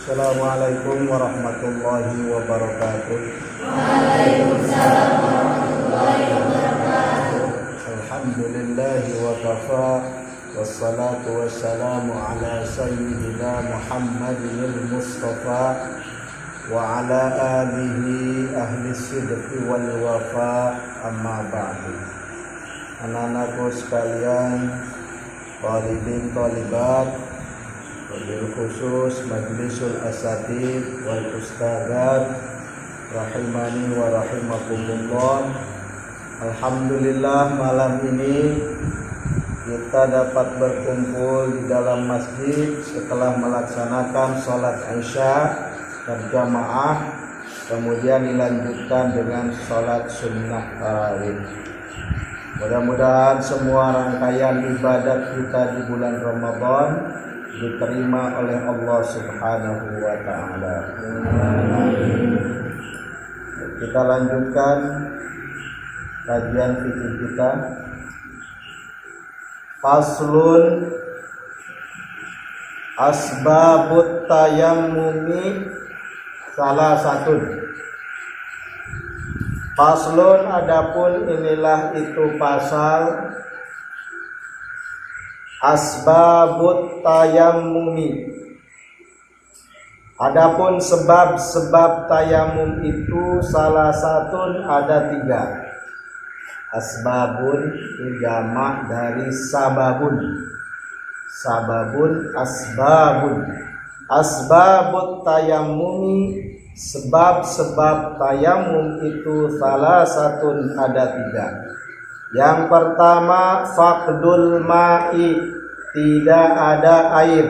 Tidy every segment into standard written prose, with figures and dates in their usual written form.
Assalamualaikum warahmatullahi wabarakatuh. Waalaikumsalam warahmatullahi wabarakatuh. Alhamdulillahi wa kafa, wassalatu wassalamu ala sayyidina Muhammadin al-Mustafa wa ala alihi ahli sidqi wal wafa, amma ba'du. Anak-anakku sekalian, talibin talibat, wabil khusus Majlisul Asatid wal Ustadzat rahimani wa rahimakumullah. Alhamdulillah, malam ini kita dapat berkumpul di dalam masjid setelah melaksanakan sholat Isya berjamaah, kemudian dilanjutkan dengan sholat sunnah tarawih. Mudah-mudahan semua rangkaian ibadat kita di bulan Ramadan diterima oleh Allah Subhanahu wa ta'ala. Kita lanjutkan kajian fikih kita. Faslun asbabut tayammumi salah satu. Faslun, adapun inilah itu pasal asbabut tayammumi. Adapun sebab-sebab tayamum itu salah satu ada 3. Asbabun itu jamak dari sababun. Sababun, asbabun. Asbabut tayammumi, sebab-sebab tayamum itu salah satu ada 3. Yang pertama, faqdul ma'i, tidak ada air.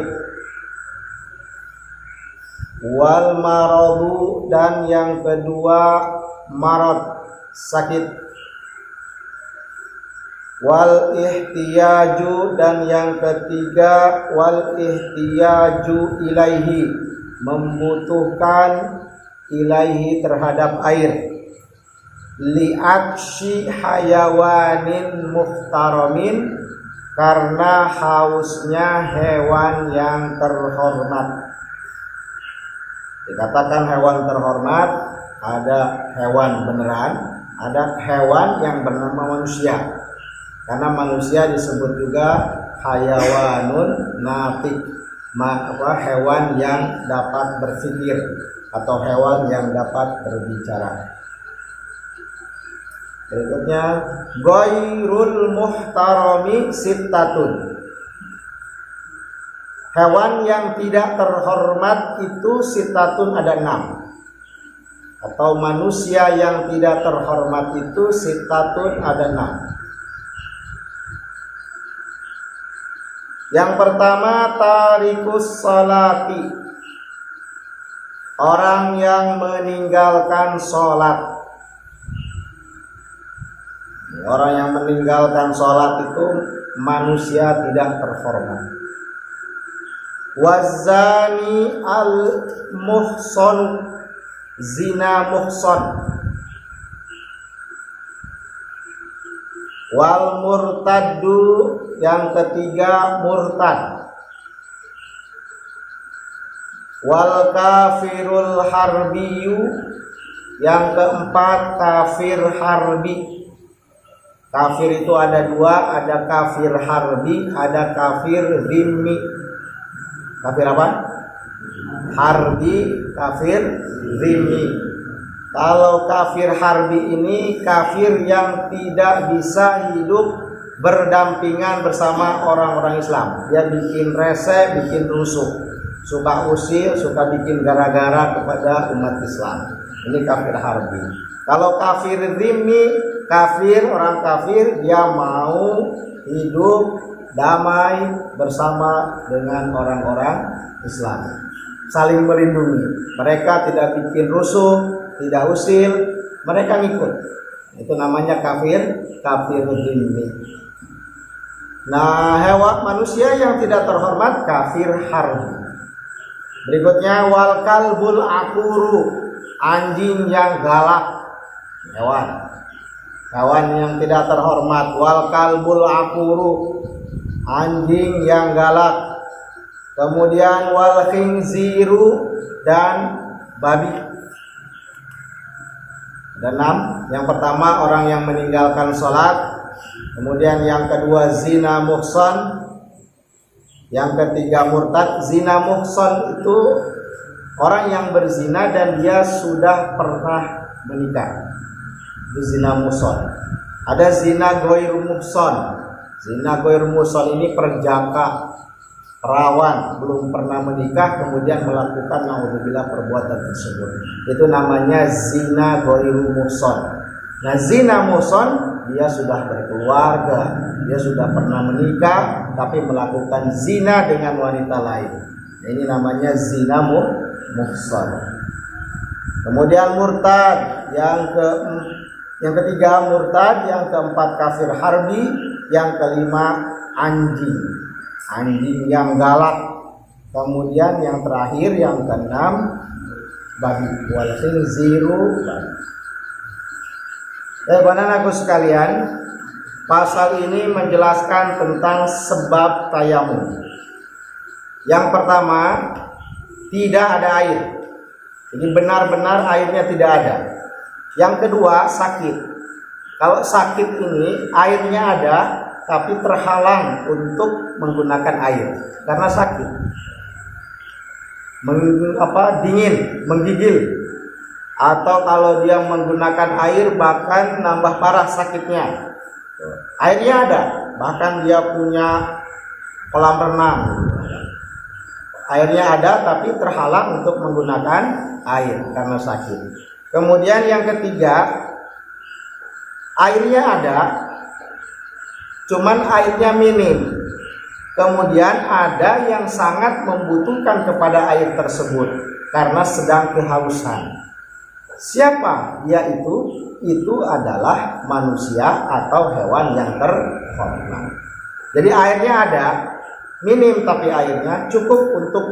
Wal maradu, dan yang kedua marad, sakit. Wal ihtiyaju, dan yang ketiga wal ihtiyaju ilaihi, membutuhkan ilaihi terhadap air. Li'aksi hayawanin muhtaramin, karena hausnya hewan yang terhormat. Dikatakan hewan terhormat, ada hewan beneran, ada hewan yang bernama manusia. Karena manusia disebut juga hayawanun natik, hewan yang dapat berpikir atau hewan yang dapat berbicara. Berikutnya, ghairul muhtarami sittatun. Hewan yang tidak terhormat itu sittatun ada 6. Atau manusia yang tidak terhormat itu sittatun ada 6. Yang pertama, tarikus salati, orang yang meninggalkan sholat. Orang yang meninggalkan sholat itu manusia tidak terhormat. Wazani al-muhson, zina muhson. Wal murtaddu, yang ketiga murtad. Wal kafirul harbiyu, yang keempat kafir harbi. Kafir itu ada 2, ada kafir harbi, ada kafir dhimmi. Kafir apa? Harbi, kafir dhimmi. Kalau kafir harbi ini kafir yang tidak bisa hidup berdampingan bersama orang-orang Islam. Dia bikin rese, bikin rusuh, suka usil, suka bikin gara-gara kepada umat Islam. Ini kafir harbi. Kalau kafir dhimmi, kafir, orang kafir, dia mau hidup damai bersama dengan orang-orang Islam, saling melindungi. Mereka tidak bikin rusuh, tidak usil, mereka ngikut. Itu namanya kafir dhimmi. Nah, hewan manusia yang tidak terhormat kafir harbi. Berikutnya wal kalbul akuru, anjing yang galak. Hewan yang tidak terhormat. Wal kalbul akuru, anjing yang galak. Kemudian wal khinziru dan babi. Ada 6. Yang pertama orang yang meninggalkan sholat. Kemudian yang kedua zina muhsan. Yang ketiga murtad. Zina muhsan itu orang yang berzina dan dia sudah pernah menikah. Itu zina muhsan. Ada zina ghairu muhsan. Zina ghairu muhsan ini perjaka, perawan, belum pernah menikah kemudian melakukan naudzubillah perbuatan tersebut. Itu namanya zina ghairu muhsan. Nah, zina muhsan dia sudah berkeluarga, dia sudah pernah menikah tapi melakukan zina dengan wanita lain. Ini namanya zina muhsan. Kemudian murtad, yang ketiga murtad, yang keempat kafir harbi, yang kelima anjing yang galak. Kemudian yang terakhir yang keenam babi, wal khinziru babi. Bapak-Ibu sekalian, pasal ini menjelaskan tentang sebab tayamum. Yang pertama, tidak ada air. Jadi benar-benar airnya tidak ada. Yang kedua, sakit. Kalau sakit ini airnya ada tapi terhalang untuk menggunakan air karena sakit. Dingin, menggigil. Atau kalau dia menggunakan air bahkan nambah parah sakitnya. Airnya ada, bahkan dia punya kolam renang. Airnya ada tapi terhalang untuk menggunakan air karena sakit. Kemudian yang ketiga, airnya ada, cuman airnya minim. Kemudian ada yang sangat membutuhkan kepada air tersebut karena sedang kehausan. Siapa dia itu? Itu adalah manusia atau hewan yang terhormat. Jadi airnya ada, minim tapi airnya cukup untuk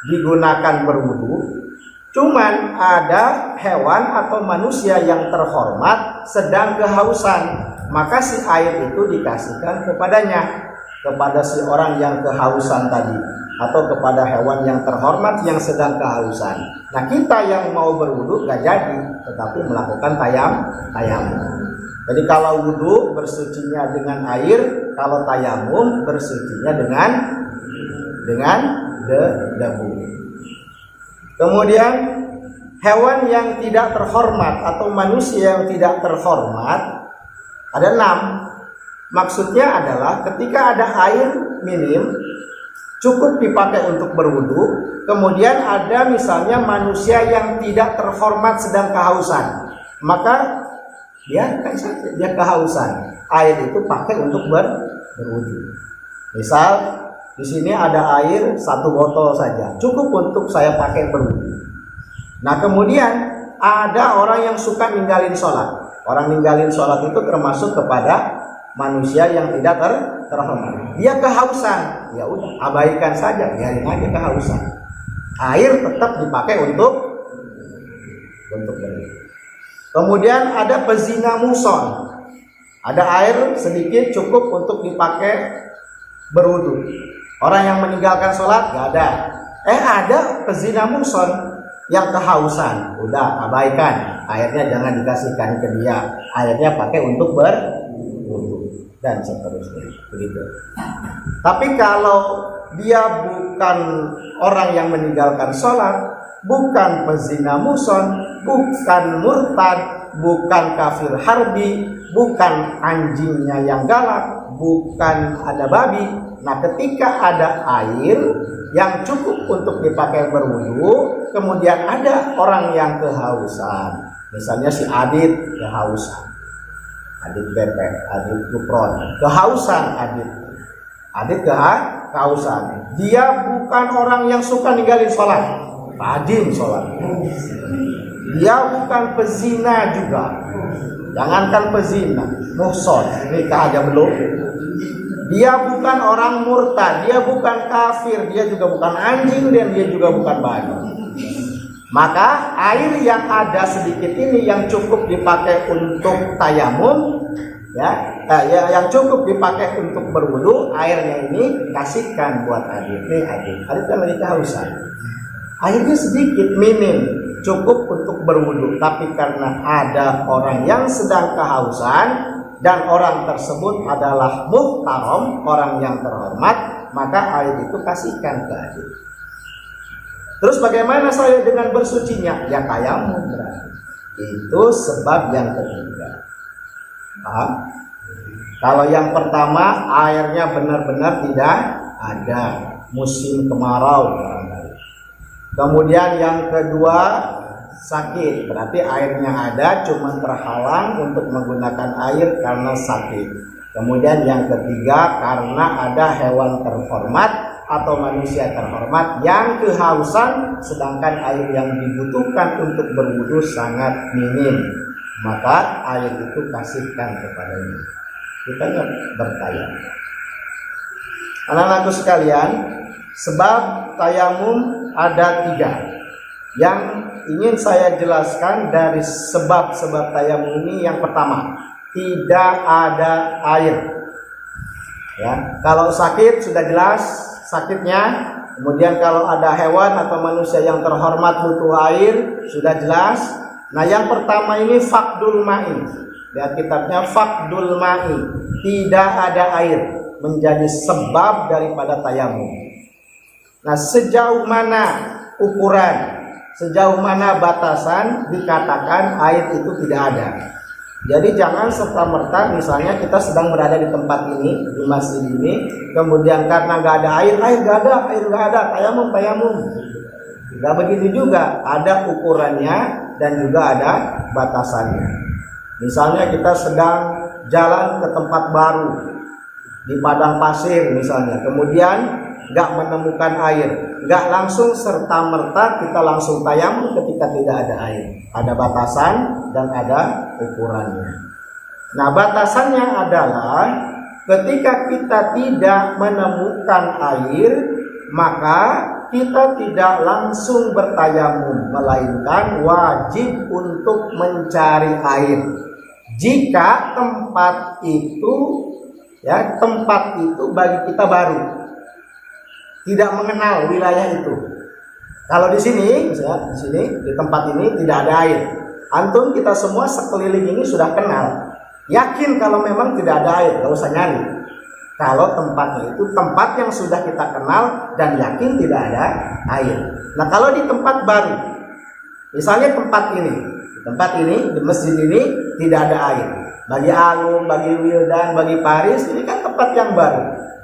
digunakan berwudu. Cuman ada hewan atau manusia yang terhormat sedang kehausan, maka si air itu dikasihkan kepadanya, kepada si orang yang kehausan tadi, atau kepada hewan yang terhormat yang sedang kehausan. Nah, kita yang mau berwudu gak jadi, tetapi melakukan tayamum. Jadi kalau wudu bersucinya dengan air, kalau tayamum bersucinya dengan debu. Kemudian hewan yang tidak terhormat atau manusia yang tidak terhormat ada 6. Maksudnya adalah ketika ada air minim cukup dipakai untuk berwudu. Kemudian ada misalnya manusia yang tidak terhormat sedang kehausan, maka dia kehausan, air itu pakai untuk berwudu. Misal di sini ada air 1 botol saja, cukup untuk saya pakai berwudu. Nah, kemudian ada orang yang suka ninggalin sholat. Orang ninggalin sholat itu termasuk kepada manusia yang tidak terhormat. Dia kehausan, ya udah abaikan saja, biarin aja kehausan. Air tetap dipakai untuk berwudu. Kemudian ada pezina muson. Ada air sedikit cukup untuk dipakai berwudu. Orang yang meninggalkan sholat gak ada. Ada pezina muson yang kehausan, udah abaikan. Airnya jangan dikasihkan ke dia. Airnya pakai untuk berwudu dan seterusnya. Begitu. Tapi kalau dia bukan orang yang meninggalkan sholat, bukan pezina muson, bukan murtad, bukan kafir harbi, bukan anjingnya yang galak, bukan ada babi. Nah, ketika ada air yang cukup untuk dipakai berwudu, kemudian ada orang yang kehausan. Misalnya si Adit kehausan. Adit bebek, Adit Gupron, kehausan Adit kehausan. Dia bukan orang yang suka ninggalin sholat, rajin sholat. Dia bukan pezina juga, jangankan pezina, muhson, nikah aja belum. Dia bukan orang murtad, dia bukan kafir, dia juga bukan anjing, dan dia juga bukan babi. Maka air yang ada sedikit ini yang cukup dipakai untuk tayamum, yang cukup dipakai untuk berwudu, airnya ini kasihkan buat Adit. Nih Adit kan lagi kehausan. Airnya sedikit, minim, cukup untuk berwudu. Tapi karena ada orang yang sedang kehausan dan orang tersebut adalah muhtaram, orang yang terhormat, maka air itu kasihkan ke Adit. Terus bagaimana saya dengan bersucinya? Ya tayamum berarti. Itu sebab yang ketiga. Paham? Kalau yang pertama airnya benar-benar tidak ada, musim kemarau barangkali. Kemudian yang kedua sakit, berarti airnya ada cuma terhalang untuk menggunakan air karena sakit. Kemudian yang ketiga karena ada hewan terhormat atau manusia terhormat yang kehausan, sedangkan air yang dibutuhkan untuk berwudu sangat minim, maka air itu kasihkan kepadanya. Kita bertayamum. Anak-anakku sekalian, sebab tayamum ada 3. Yang ingin saya jelaskan dari sebab-sebab tayamum ini, yang pertama, tidak ada air. Ya, kalau sakit sudah jelas sakitnya. Kemudian kalau ada hewan atau manusia yang terhormat butuh air, sudah jelas. Nah, yang pertama ini fakdul ma'i. Lihat kitabnya, fakdul ma'i, tidak ada air, menjadi sebab daripada tayamum. Nah, sejauh mana ukuran, sejauh mana batasan dikatakan air itu tidak ada. Jadi jangan serta-merta misalnya kita sedang berada di tempat ini, di masjid ini, kemudian karena nggak ada air nggak ada, tayamum. Nggak begitu juga, ada ukurannya dan juga ada batasannya. Misalnya kita sedang jalan ke tempat baru, di padang pasir misalnya, kemudian nggak menemukan air, nggak langsung serta-merta kita langsung tayamum ketika tidak ada air. Ada batasan dan ada ukurannya. Nah, batasannya adalah ketika kita tidak menemukan air, maka kita tidak langsung bertayamum, melainkan wajib untuk mencari air. Jika tempat itu bagi kita baru, tidak mengenal wilayah itu. Kalau di sini, misalnya di tempat ini tidak ada air. Antum kita semua sekeliling ini sudah kenal. Yakin kalau memang tidak ada air, gak usah nyari. Kalau tempatnya itu tempat yang sudah kita kenal dan yakin tidak ada air. Nah, kalau di tempat baru, misalnya tempat ini, di masjid ini tidak ada air. Bagi Alum, bagi Wildan, bagi Paris, ini kan tempat yang baru.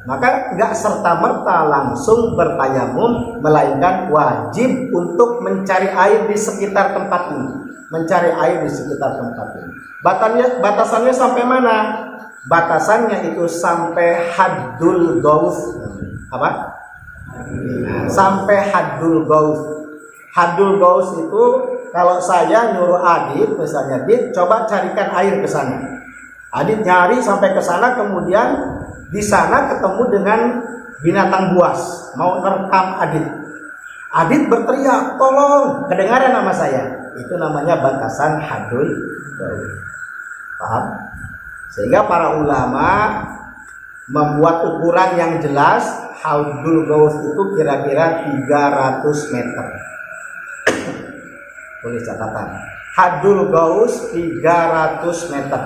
Maka nggak serta-merta langsung bertayamum, melainkan wajib untuk mencari air di sekitar tempat ini. Mencari air di sekitar tempat ini. Batasannya sampai mana? Batasannya itu sampai haddul gaus. Apa? Sampai haddul gaus. Haddul gaus itu kalau saya nyuruh Adit, misalnya, Adit coba carikan air ke sana. Adit nyari sampai ke sana, kemudian di sana ketemu dengan binatang buas, mau merekam Adit. Adit berteriak, tolong, kedengaran nama saya. Itu namanya batasan haddul gaus. Paham? Sehingga para ulama membuat ukuran yang jelas. Haddul gaus itu kira-kira 300 meter. Tulis catatan. Haddul gaus 300 meter.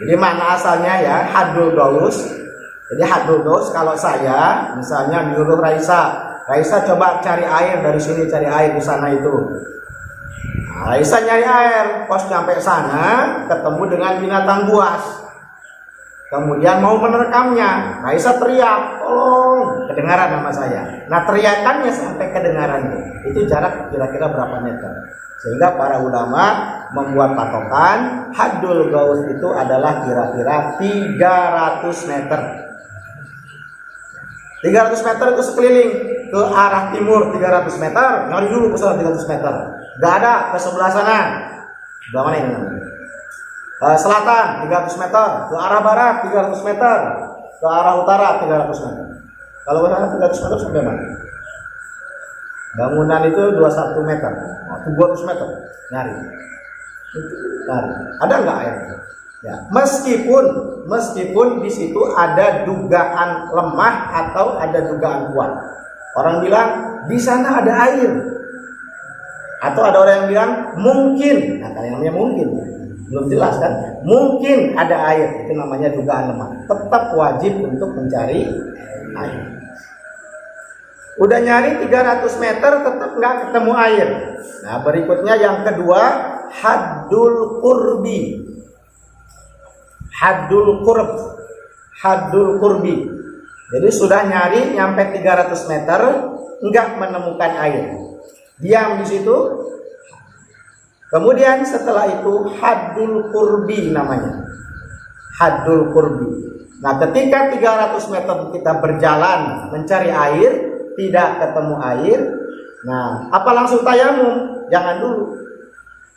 Jadi mana asalnya ya, haddul gaus. Jadi haddul gaus kalau saya misalnya nyuruh Raisa coba cari air dari sini, cari air di sana itu. Nah, Raisa nyari air, pas nyampe sana ketemu dengan binatang buas. Kemudian mau menerekamnya, Raisa teriak, tolong, kedengaran nama saya. Nah, teriakannya sampai kedengaran itu jarak kira-kira berapa meter. Sehingga para ulama membuat patokan haddul gaus itu adalah kira-kira 300 meter. 300 meter itu sekeliling ke arah timur 300 meter, nyari dulu ke sana 300 meter. Gak ada ke sebelah sana. Sebelah mana ini? Selatan 300 meter, ke arah barat 300 meter, ke arah utara 300 meter. Kalau ke sana 300 meter sampai mana? Bangunan itu 21 meter, 200 meter nyari. Cari. Ada nggak air? Ya, meskipun di situ ada dugaan lemah atau ada dugaan kuat. Orang bilang di sana ada air, atau ada orang yang bilang mungkin. Nah, kayaknya mungkin, belum jelas kan? Mungkin ada air, itu namanya dugaan lemah. Tetap wajib untuk mencari air. Udah nyari 300 meter tetap nggak ketemu air. Nah, berikutnya yang kedua, haddul qurbi. Haddul qurbi. Jadi sudah nyari nyampe 300 meter nggak menemukan air. Diam di situ. Kemudian setelah itu haddul qurbi namanya. Haddul qurbi. Nah, ketika 300 meter kita berjalan mencari air, tidak ketemu air. Nah, apa langsung tayamum? Jangan dulu.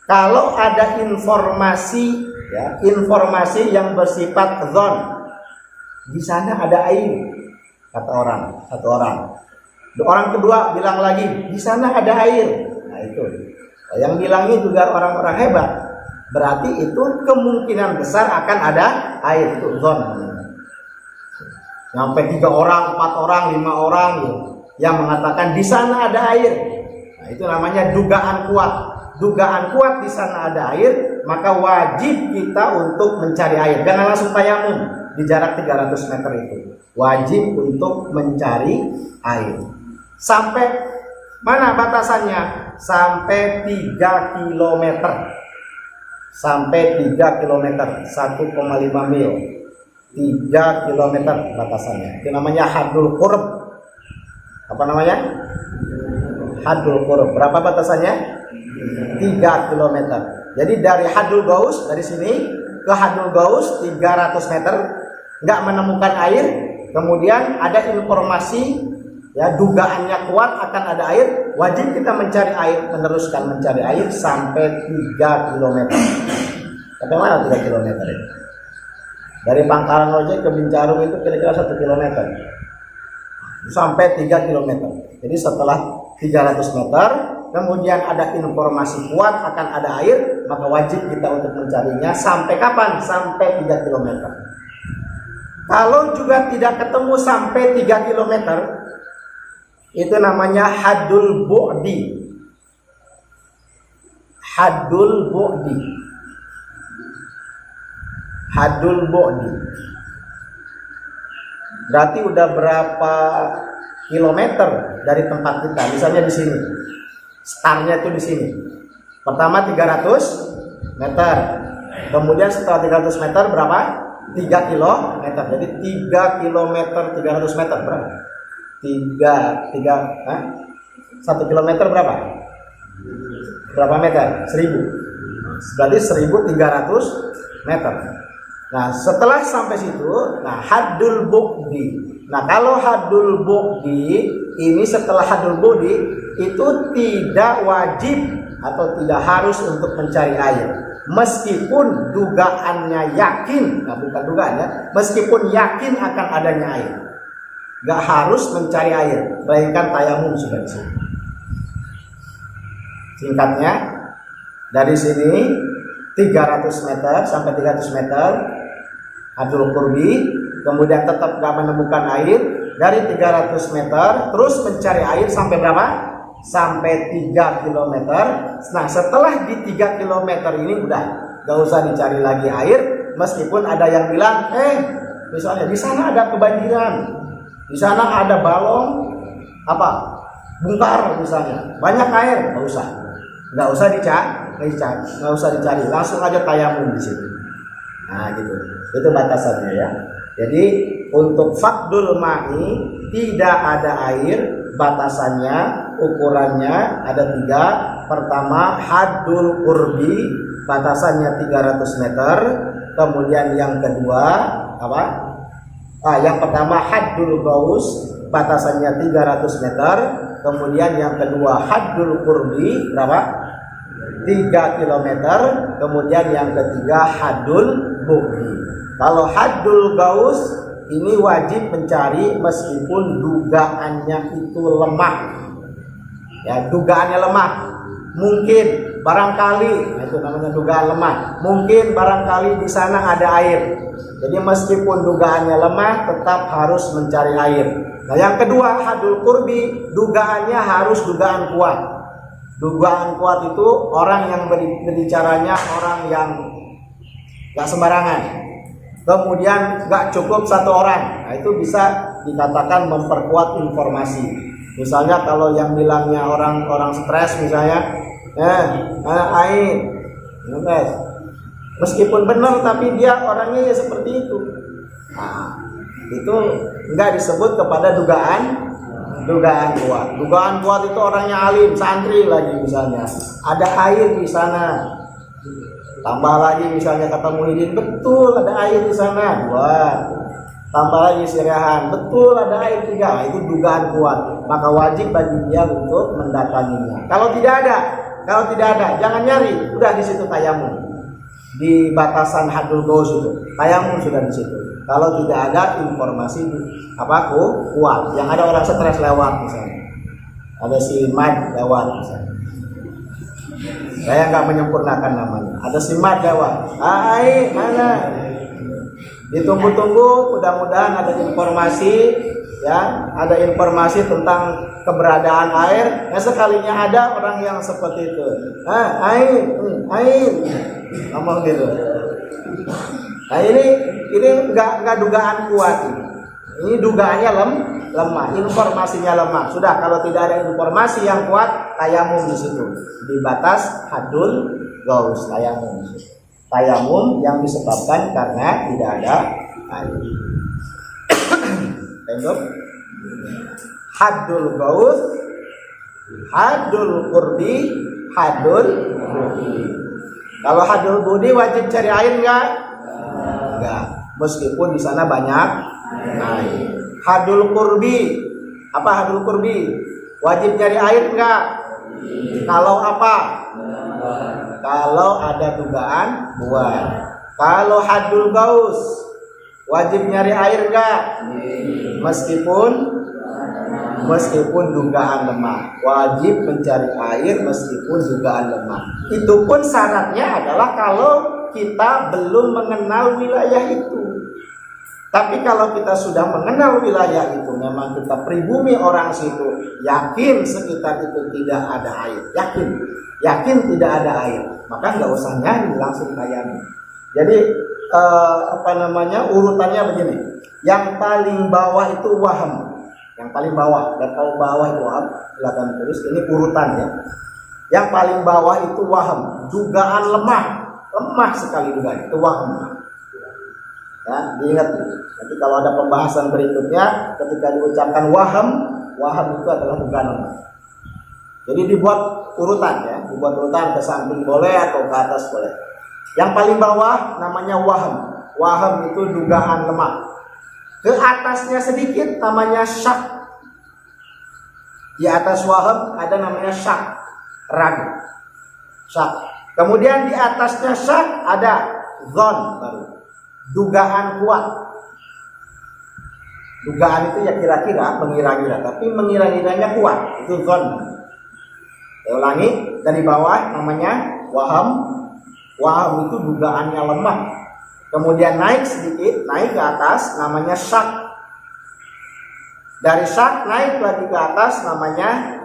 Kalau ada informasi, ya, informasi yang bersifat dzon, di sana ada air, kata satu orang. Orang kedua bilang lagi, di sana ada air. Nah, itu. Yang bilangnya juga orang-orang hebat. Berarti itu kemungkinan besar akan ada air, itu dzon. Sampai 3 orang, 4 orang, 5 orang yang mengatakan di sana ada air. Nah, itu namanya dugaan kuat. Dugaan kuat di sana ada air, maka wajib kita untuk mencari air. Jangan langsung tayamum di jarak 300 meter itu. Wajib untuk mencari air. Sampai mana batasannya? Sampai 3 km. Sampai 3 km, 1,5 mil. 3 km batasannya. Itu namanya haddul qurb. Apa namanya? Haddul qurb. Berapa batasannya? 3 km. Jadi dari haddul gaus, dari sini ke haddul gaus 300 meter, nggak menemukan air. Kemudian ada informasi, ya, dugaannya kuat akan ada air. Wajib kita mencari air, meneruskan mencari air sampai 3 km. Sampai mana 3 km itu? Dari Pangkalan Ojek ke Bincarung itu kira-kira 1 km. Sampai 3 km. Jadi setelah 300 meter, kemudian ada informasi kuat akan ada air, maka wajib kita untuk mencarinya. Sampai kapan? Sampai 3 km. Kalau juga tidak ketemu sampai 3 km, itu namanya haddul bu'di. Haddul bu'di. Haddul bu'di. Berarti udah berapa kilometer dari tempat kita? Misalnya di sini. Startnya itu di sini. Pertama 300 meter. Kemudian setelah 300 meter berapa? 3 km. Jadi 3 km 300 meter berapa? 1 kilometer berapa? Berapa meter? 1000. Berarti 1300 meter. Nah, setelah sampai situ, nah haddul bu'di. Nah, kalau haddul bu'di ini, setelah haddul bu'di itu tidak wajib atau tidak harus untuk mencari air. Meskipun dugaannya yakin, nah bukan dugaan ya, meskipun yakin akan adanya air, nggak harus mencari air, melainkan tayamum sudah di sini. Singkatnya, dari sini 300 meter sampai 300 meter haddul qurbi, kemudian tetap nggak menemukan air. Dari 300 meter terus mencari air sampai berapa? Sampai 3 km. Nah, setelah di 3 km ini udah gak usah dicari lagi air. Meskipun ada yang bilang, misalnya di sana ada kebanjiran, di sana ada balong bongkar misalnya, banyak air, nggak usah dicari, langsung aja tayamum di sini. Nah, gitu. Itu batasannya ya. Jadi untuk faqdul ma'i tidak ada air, batasannya, ukurannya ada 3. Pertama haddul qurbi, batasannya 300 meter. Kemudian yang kedua yang pertama haddul gaus, batasannya 300 meter. Kemudian yang kedua haddul qurbi berapa? 3 km. Kemudian yang ketiga haddul bu'di. Kalau haddul gaus ini wajib mencari meskipun dugaannya itu lemah. Ya, dugaannya lemah. mungkin, barangkali, nah itu namanya dugaan lemah. Mungkin barangkali di sana ada air. Jadi meskipun dugaannya lemah, tetap harus mencari air. Nah yang kedua, hadul qurbi, dugaannya harus dugaan kuat. Dugaan kuat itu orang yang berbicaranya orang yang gak sembarangan. Kemudian gak cukup satu orang. Nah itu bisa dikatakan memperkuat informasi. Misalnya kalau yang bilangnya orang stres misalnya, air, meskipun benar tapi dia orangnya ya seperti itu. Nah, itu enggak disebut kepada dugaan kuat. Dugaan kuat itu orangnya alim, santri lagi misalnya. Ada air di sana. Tambah lagi misalnya kata Muhyiddin, betul ada air di sana. 2. Tambah lagi Sirahan, betul ada air 3. Itu dugaan kuat. Maka wajib bagi dia untuk mendatanginya. Kalau tidak ada, jangan nyari. Udah di situ tayamum. Di batasan hadul gaus itu, tayamum sudah di situ. Kalau tidak ada informasi kuat, yang ada orang stres lewat misalnya, ada si Mad lewat misalnya. Saya nggak menyempurnakan namanya. Ada si Mad lewat. Air mana? Ditunggu-tunggu, mudah-mudahan ada informasi, ya, ada informasi tentang keberadaan air. Ya sekalinya ada orang yang seperti itu. Air, ngomong gitu. Nah ini nggak dugaan kuat. Ini dugaannya lemah, informasinya lemah. Sudah, kalau tidak ada informasi yang kuat, tayamum di situ. Di batas hadul gaus, tayamum. Tayamum yang disebabkan karena tidak ada air. Tengok. Hadul gaus, hadul qurbi, hadul budi. Kalau hadul budi wajib cari air enggak? Meskipun di sana banyak air. Hadul qurbi, apa hadul qurbi? Wajib cari air enggak? Kalau apa? Kalau ada dugaan kuat. Kalau hadul gaus, wajib nyari air enggak? Meskipun dugaan lemah, wajib mencari air meskipun dugaan lemah. Itu pun syaratnya adalah kalau kita belum mengenal wilayah itu. Tapi kalau kita sudah mengenal wilayah itu, memang kita pribumi orang situ, yakin sekitar itu tidak ada air, yakin tidak ada air, maka nggak usah nyari, langsung tayamum. Jadi urutannya begini. Yang paling bawah itu waham. Yang paling bawah, dan paling bawah itu waham, silakan terus. Ini urutan ya. Yang paling bawah itu waham, dugaan lemah sekali dugaan itu waham. Ya, diingat. Nanti kalau ada pembahasan berikutnya, ketika diucapkan waham itu adalah dugaan lemah. Jadi dibuat urutan ya, ke samping boleh atau ke atas boleh. Yang paling bawah namanya waham itu dugaan lemah. Ke atasnya sedikit namanya syak. Di atas waham ada namanya syak, ragu. Syak. Kemudian di atasnya syak ada zon baru. Dugaan kuat. Dugaan itu ya kira-kira, mengira-ngira, tapi mengira-ngiranya kuat. Itu zon. Saya ulangi, dari bawah namanya waham. Waham itu dugaannya lemah. Kemudian naik sedikit, naik ke atas namanya syak. Dari syak naik lagi ke atas namanya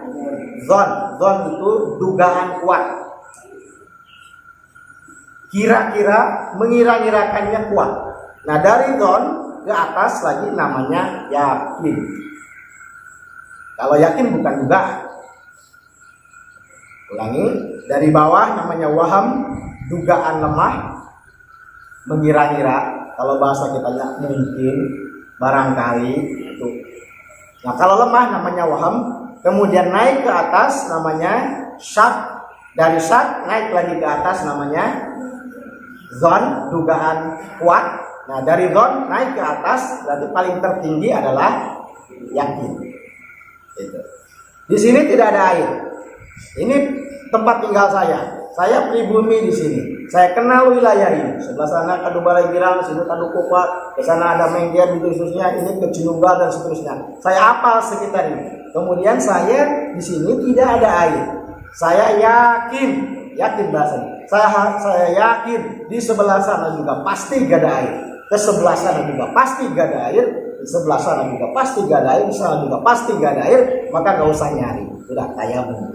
zon. Zon itu dugaan kuat. Kira-kira, mengira-ngirakannya kuat. Nah dari zon ke atas lagi namanya yakin. Kalau yakin bukan dugaan. Ulangi, dari bawah namanya waham, dugaan lemah, mengira-ngira. Kalau bahasa kita mungkin, barangkali itu. Nah kalau lemah namanya waham, kemudian naik ke atas namanya syak. Dari syak naik lagi ke atas namanya zon, dugaan kuat. Nah dari zon naik ke atas berarti paling tertinggi adalah yakin. Gitu. Di sini tidak ada air. Ini tempat tinggal saya. Saya pribumi di sini. Saya kenal wilayah ini. Sebelah sana Kadu Balai Girang, sini Kadu Kopa, ke sana ada Mengger, di khususnya ini ke Cinunggal dan seterusnya. Saya hafal sekitar ini. Kemudian saya di sini tidak ada air. Saya yakin, yakin bahasanya. Saya yakin di sebelah sana juga pasti gak ada air. Ke sebelah sana juga pasti gak ada air. Di sebelah sana juga pasti gak ada air. Di sana juga pasti gak ada air. Maka gak usah nyari. Udah tayamum.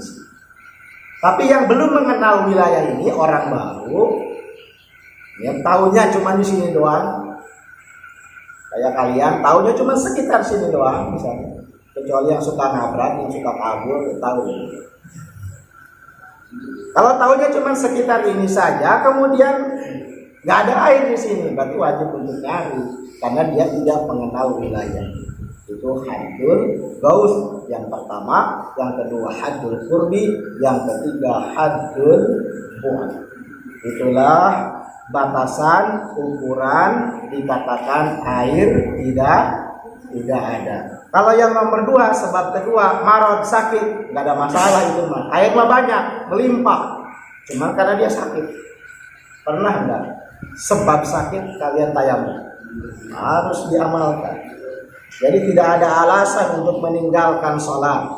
Tapi yang belum mengenal wilayah ini orang baru, yang tahunya cuma di sini doang. Kayak kalian tahunya cuma sekitar sini doang misalnya. Kecuali yang suka nabrak, yang suka kabur, tahu. Kalau tahunya cuma sekitar ini saja, kemudian nggak ada air di sini, berarti wajib untuk nyari karena dia tidak mengenal wilayah. Itu haddul gaus yang pertama, yang kedua haddul qurbi, yang ketiga haddul bu'd. Itulah batasan ukuran dikatakan air tidak ada. Kalau yang nomor 2, sebab kedua, marad, sakit, nggak ada masalah itu mah. Air mah banyak, melimpah. Cuman karena dia sakit. Pernah enggak? Sebab sakit kalian tayamum. Harus diamalkan. Jadi tidak ada alasan untuk meninggalkan sholat.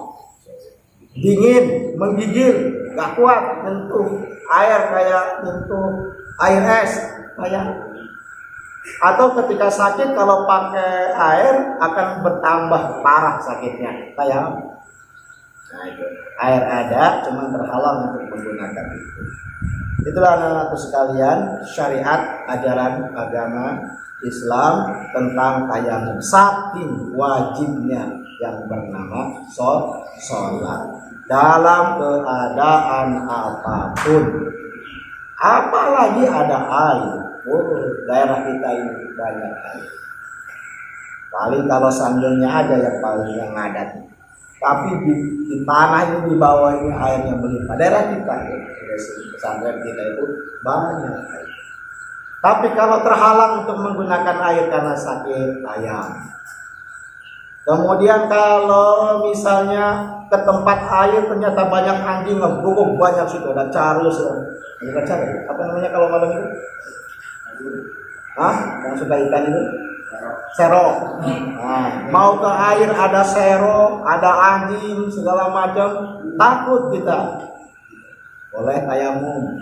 Dingin, menggigil, nggak kuat, nyentuh air kayak nyentuh air es, kayak. Atau ketika sakit kalau pakai air akan bertambah parah sakitnya. Kayak nah itu. Air ada, cuman terhalang untuk menggunakan itu. Itulah anak-anakku sekalian, syariat ajaran agama Islam tentang tayamum, saking wajibnya yang bernama sholat dalam keadaan apapun. Apalagi ada air. Oh, daerah kita ini banyak air. Paling kalau sambilnya ada yang paling yang ngadat. Tapi di tanah ini di bawah ini airnya melimpah. Daerah kita, pesantren kita itu banyak air. Tapi kalau terhalang untuk menggunakan air karena sakit, ayam. Kemudian kalau misalnya ke tempat air ternyata banyak anjing ngebubuk banyak situ, ada carus. Bukan carus, apa namanya kalau malam itu? Yang suka ikan itu? Sero. Nah, mau ke air ada sero, ada anjing segala macam, takut kita. Boleh tayamum.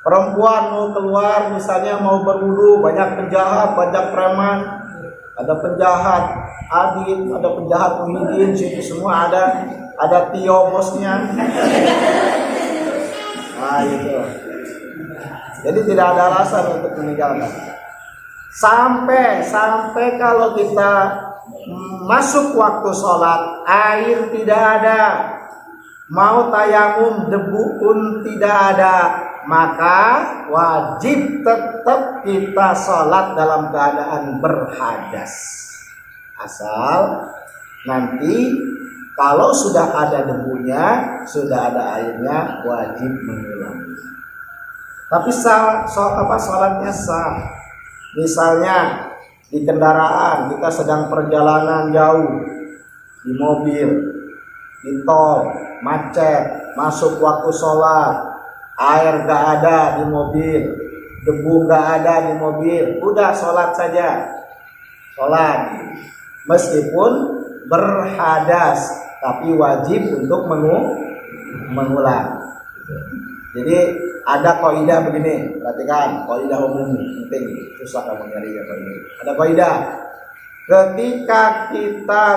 Perempuan mau keluar misalnya mau berwudu, banyak penjahat, banyak preman, ada penjahat Adit, ada penjahat Muhyiddin, situ semua ada Tio bosnya. Nah itu. Jadi tidak ada alasan untuk meninggalkan. Sampai kalau kita masuk waktu sholat, air tidak ada, mau tayamum debu pun tidak ada, maka wajib tetap kita sholat dalam keadaan berhadas. Asal nanti kalau sudah ada debunya, sudah ada airnya, wajib mengulang. Tapi sholatnya sah. Misalnya di kendaraan kita sedang perjalanan jauh, di mobil, di tol, macet, masuk waktu sholat, air gak ada di mobil, debu gak ada di mobil, udah sholat saja. Sholat meskipun berhadas, tapi wajib untuk mengulang. Jadi ada kaidah begini, perhatikan kaidah umum penting, susah kamu nyari ya kaidah. Ada kaidah, ketika kita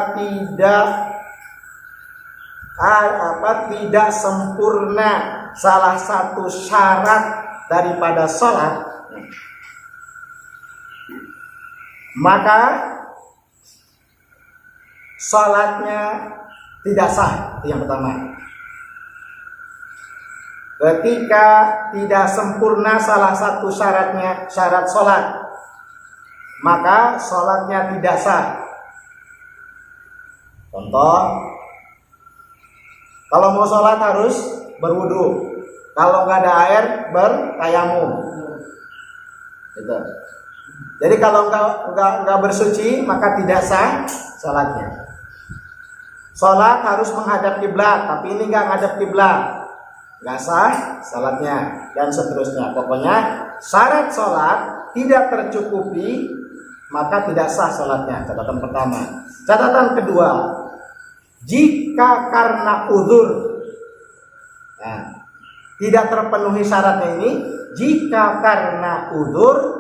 tidak sempurna salah satu syarat daripada sholat, maka sholatnya tidak sah. Itu yang pertama. Ketika tidak sempurna salah satu syaratnya, syarat sholat, maka sholatnya tidak sah. Contoh, kalau mau sholat harus berwudu, kalau nggak ada air bertayamum. Gitu. Jadi kalau nggak bersuci maka tidak sah sholatnya. Sholat harus menghadap kiblat, tapi ini nggak menghadap kiblat, nggak sah salatnya, dan seterusnya. Pokoknya syarat salat tidak tercukupi maka tidak sah salatnya. Catatan pertama. Catatan kedua, jika karena uzur Nah, tidak terpenuhi syaratnya ini jika karena udzur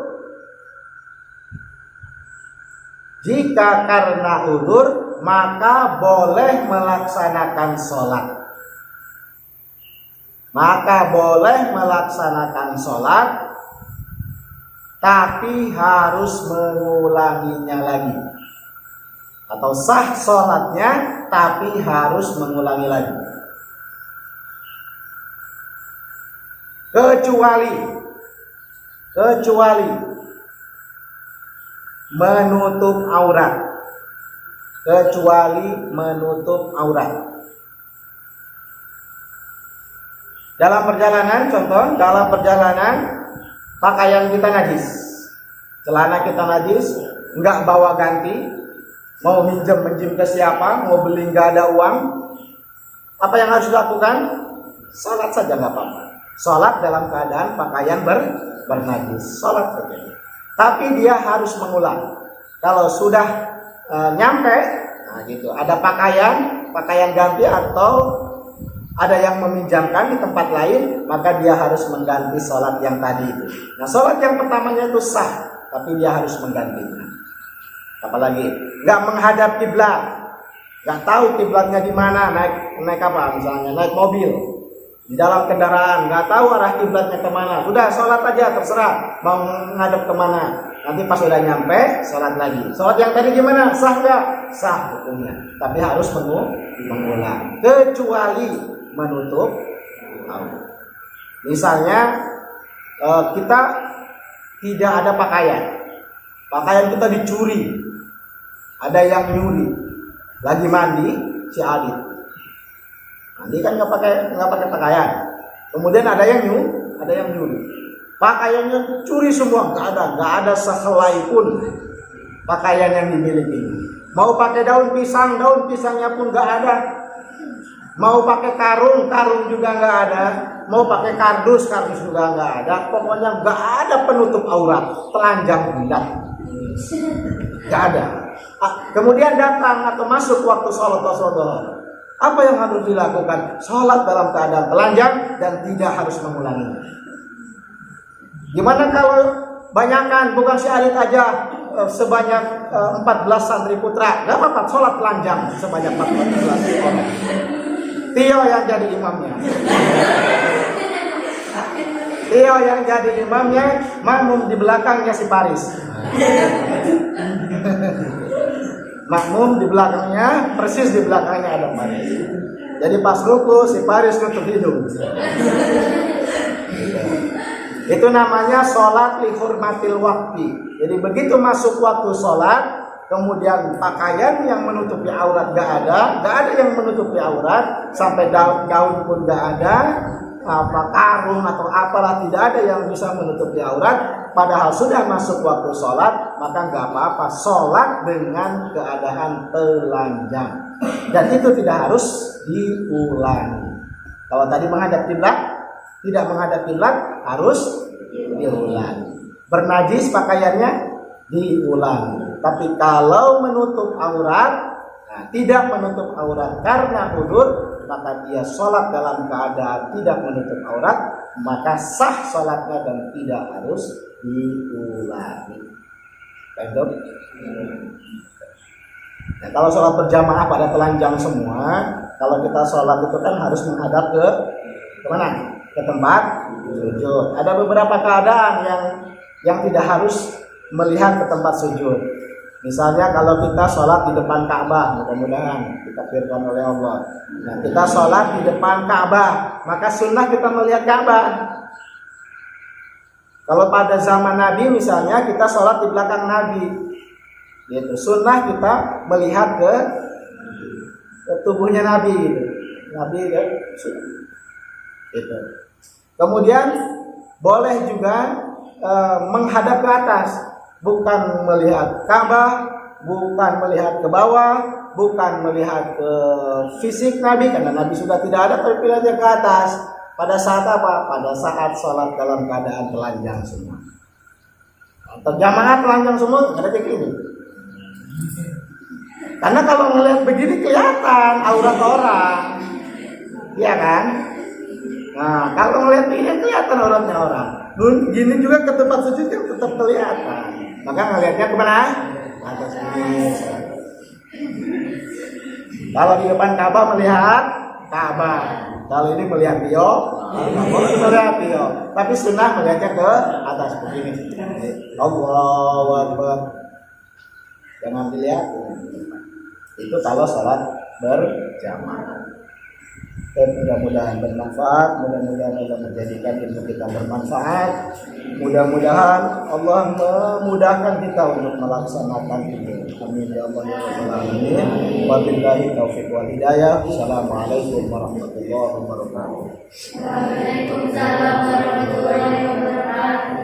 maka boleh melaksanakan sholat. Tapi harus mengulanginya lagi. Atau sah sholatnya tapi harus mengulangi lagi. Kecuali menutup aurat. Dalam perjalanan pakaian kita najis, celana kita najis, nggak bawa ganti, mau minjem ke siapa, mau beli nggak ada uang, apa yang harus dilakukan? Sholat saja nggak apa-apa. Sholat dalam keadaan pakaian bernajis, sholat saja. Tapi dia harus mengulang. Kalau sudah nyampe, nah gitu, ada pakaian ganti atau ada yang meminjamkan di tempat lain, maka dia harus mengganti sholat yang tadi itu. Nah, sholat yang pertamanya itu sah, tapi dia harus menggantinya. Apalagi nggak menghadap kiblat, nggak tahu kiblatnya di mana, naik apa, misalnya naik mobil, di dalam kendaraan, nggak tahu arah kiblatnya kemana. Sudah sholat aja, terserah mau menghadap kemana. Nanti pas sudah nyampe, sholat lagi. Sholat yang tadi gimana? Sah nggak? Sah hukumnya, tapi harus mengulang. Kecuali menutup aurat. Misalnya kita tidak ada pakaian kita dicuri, ada yang nyuri, lagi mandi si Adit, mandi kan nggak pakai pakaian, kemudian ada yang nyuri, pakaiannya curi semua, nggak ada sehelai pun pakaian yang dimiliki. Mau pakai daun pisangnya pun nggak ada. Mau pakai karung juga nggak ada. Mau pakai kardus juga nggak ada. Pokoknya nggak ada penutup aurat, telanjang bulat, nggak ada. Kemudian datang atau masuk waktu sholat tasawuf, apa yang harus dilakukan? Sholat dalam keadaan telanjang dan tidak harus mengulanginya. Gimana kalau banyakan, bukan si Alit aja, sebanyak 14 santri putra, nggak apa-apa, sholat telanjang sebanyak 14 orang. Tio yang jadi imamnya, makmum di belakangnya si Paris. Makmum di belakangnya, persis di belakangnya ada Paris. Jadi pas ruku si Paris nutup hidung. Itu namanya sholat li hurmatil waqti. Jadi begitu masuk waktu sholat, kemudian pakaian yang menutupi aurat gak ada yang menutupi aurat, sampai gaun pun gak ada, karung atau apalah tidak ada yang bisa menutupi aurat. Padahal sudah masuk waktu sholat, maka gak apa-apa sholat dengan keadaan telanjang, dan itu tidak harus diulangi. Kalau tadi menghadap kiblat, tidak menghadap kiblat harus diulangi. Bernajis pakaiannya diulangi. Tapi kalau menutup aurat, tidak menutup aurat karena udzur, maka dia sholat dalam keadaan tidak menutup aurat, maka sah sholatnya dan tidak harus diulangi. Baik. Nah, kalau sholat berjamaah pada telanjang semua, kalau kita sholat itu kan harus menghadap ke mana? Ke tempat sujud. Ada beberapa keadaan yang tidak harus melihat ke tempat sujud. Misalnya kalau kita sholat di depan Ka'bah, mudah-mudahan ditakdirkan oleh Allah. Nah, kita sholat di depan Ka'bah, maka sunnah kita melihat Ka'bah. Kalau pada zaman Nabi misalnya kita sholat di belakang Nabi, gitu. Sunnah kita melihat ke tubuhnya Nabi, gitu. Nabi gitu. Kemudian boleh juga menghadap ke atas. Bukan melihat Ka'bah, bukan melihat ke bawah, bukan melihat ke fisik Nabi, karena Nabi sudah tidak ada, tapi lihatnya ke atas. Pada saat apa? Pada saat sholat dalam keadaan telanjang semua. Terjamaah telanjang semua, ada kayak gini. Karena kalau ngelihat begini kelihatan aurat orang, iya kan? Nah, kalau ngeliat begini kelihatan auratnya orang. Nun, gini juga ke tempat sujud kan tetap kelihatan. Maka ngelihatnya kemana? Atas begini. Kalau di depan Ka'bah melihat Ka'bah. Kalau ini melihat Tio, boleh melihat Tio. Tapi sunnah melihatnya ke atas begini. Allahu Akbar. Jangan dilihat. Itu kalau sholat berjamaah. Mudah-mudahan bermanfaat, mudah-mudahan Allah menjadikan ilmu kita bermanfaat, mudah-mudahan Allah memudahkan kita untuk melaksanakan itu. Amin ya Allah ya rabbal alamin. Wabillahi taufiq wal hidayah. Assalamualaikum warahmatullahi wabarakatuh. Waalaikumsalam warahmatullahi wabarakatuh.